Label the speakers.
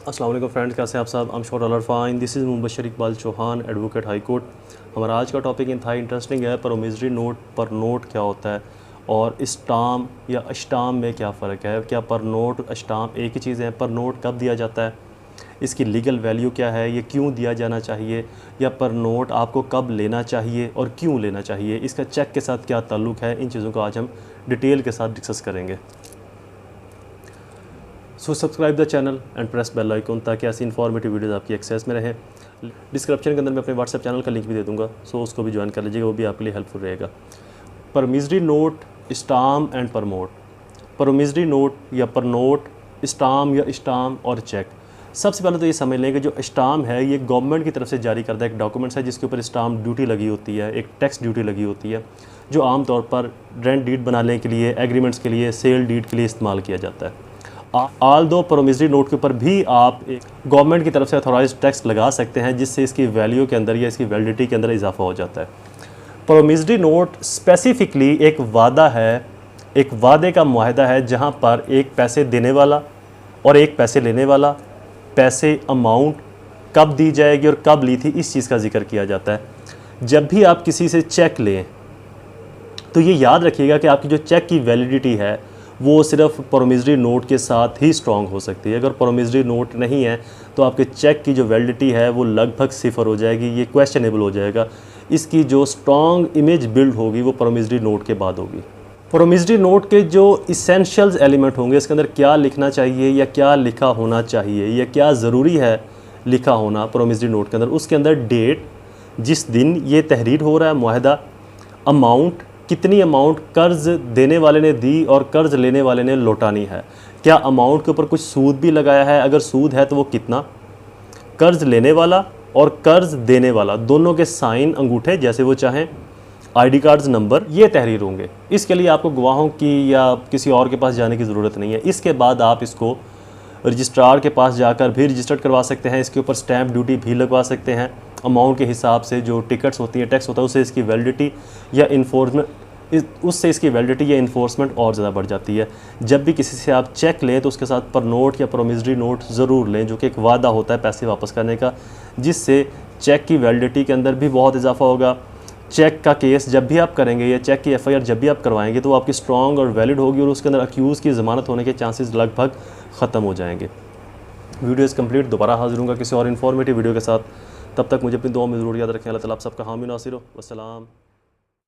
Speaker 1: अस्सलाम वालेकुम फ्रेंड्स, कैसे हैं आप सब? I am sure all are fine. This is Mubashar Iqbal Chauhan, advocate high court. हमारा आज का टॉपिक इंतहाई इंटरेस्टिंग है। प्रोमिसरी नोट, पर नोट क्या होता है और स्टाम्प या अष्टाम में क्या फ़र्क है? क्या पर नोट अष्टाम एक ही चीज़ है? पर नोट कब दिया जाता है, इसकी लीगल वैल्यू क्या है, ये क्यों दिया जाना चाहिए, या पर नोट आपको कब लेना चाहिए और क्यों लेना चाहिए, इसका चेक के साथ क्या ताल्लुक़ है, इन चीज़ों को आज हम डिटेल के साथ डिस्कस करेंगे। So subscribe the channel and press bell icon ताकि ऐसी इन्फॉर्मेटिव वीडियोज़ आपकी एक्सेस में रहें। डिस्क्रिप्शन के अंदर मैं अपने व्हाट्सएप चैनल का लिंक भी दे दूँगा, सो उसको भी ज्वाइन कर लीजिएगा, वो भी आपके लिए हेल्पफुल रहेगा। परमिसरी नोट, स्टाम्प एंड परमोट। परमिसरी नोट या पर नोट, स्टाम्प या स्टाम्प और चेक। सबसे पहले तो ये समझ लें कि जो स्टाम्प है ये गवर्नमेंट की तरफ से जारी करदा एक डॉक्यूमेंट्स है जिसके ऊपर स्टाम्प ड्यूटी लगी होती है, एक टैक्स ड्यूटी लगी होती है, जो आमतौर पर रेंट डीड बनाने के लिए, एग्रीमेंट्स के लिए, सेल डीड के लिए इस्तेमाल किया जाता है। आल दो प्रोमिसरी नोट के ऊपर भी आप एक गवर्नमेंट की तरफ से अथॉराइज टैक्स लगा सकते हैं, जिससे इसकी वैल्यू के अंदर या इसकी वैलिडिटी के अंदर इजाफा हो जाता है। प्रोमिसरी नोट स्पेसिफिकली एक वादा है, एक वादे का मुआहदा है जहां पर एक पैसे देने वाला और एक पैसे लेने वाला, पैसे अमाउंट कब दी जाएगी और कब ली थी, इस चीज़ का जिक्र किया जाता है। जब भी आप किसी से चेक लें तो ये याद रखिएगा कि आपकी जो चेक की वैलिडिटी है वो सिर्फ प्रोमिसरी नोट के साथ ही स्ट्रॉन्ग हो सकती है। अगर प्रोमिसरी नोट नहीं है तो आपके चेक की जो वैलिडिटी है वो लगभग सिफर हो जाएगी, ये क्वेश्चनेबल हो जाएगा। इसकी जो स्ट्रॉन्ग इमेज बिल्ड होगी वो प्रोमिसरी नोट के बाद होगी। प्रोमिसरी नोट के जो इसेंशियल्स एलिमेंट होंगे, इसके अंदर क्या लिखना चाहिए या क्या लिखा होना चाहिए या क्या ज़रूरी है लिखा होना प्रोमिसरी नोट के अंदर, उसके अंदर डेट, जिस दिन ये तहरीर हो रहा है मुआहदा, अमाउंट, कितनी अमाउंट कर्ज़ देने वाले ने दी और कर्ज़ लेने वाले ने लौटानी है, क्या अमाउंट के ऊपर कुछ सूद भी लगाया है, अगर सूद है तो वो कितना, कर्ज़ लेने वाला और कर्ज़ देने वाला दोनों के साइन, अंगूठे जैसे वो चाहें, आईडी कार्ड्स नंबर, ये तहरीर होंगे। इसके लिए आपको गवाहों की या किसी और के पास जाने की ज़रूरत नहीं है। इसके बाद आप इसको रजिस्ट्रार के पास जाकर भी रजिस्टर्ड करवा सकते हैं, इसके ऊपर स्टैम्प ड्यूटी भी लगवा सकते हैं। अमाउंट के हिसाब से जो टिकट्स होती हैं, टैक्स होता है, उससे इसकी वैलिडिटी या उससे इसकी वैलिडिटी या इन्फोर्समेंट और ज़्यादा बढ़ जाती है। जब भी किसी से आप चेक लें तो उसके साथ पर नोट या प्रोमिसरी नोट ज़रूर लें, जो कि एक वादा होता है पैसे वापस करने का, जिससे चेक की वैलिडिटी के अंदर भी बहुत इजाफा होगा। चेक का केस जब भी आप करेंगे या चेक की एफआईआर जब भी आप करवाएंगे तो वो आपकी स्ट्रॉन्ग और वैलिड होगी और उसके अंदर अक्यूज़ की ज़मानत होने के चांसेस लगभग ख़त्म हो जाएंगे। वीडियो इज़ कंप्लीट, दोबारा हाजिर होऊंगा किसी और इन्फॉर्मेटिव वीडियो के साथ। तब तक मुझे अपनी दुआ में ज़रूर याद रखें। अल्लाह ताला आप सबका हामी नासिर हो। वस्सलाम।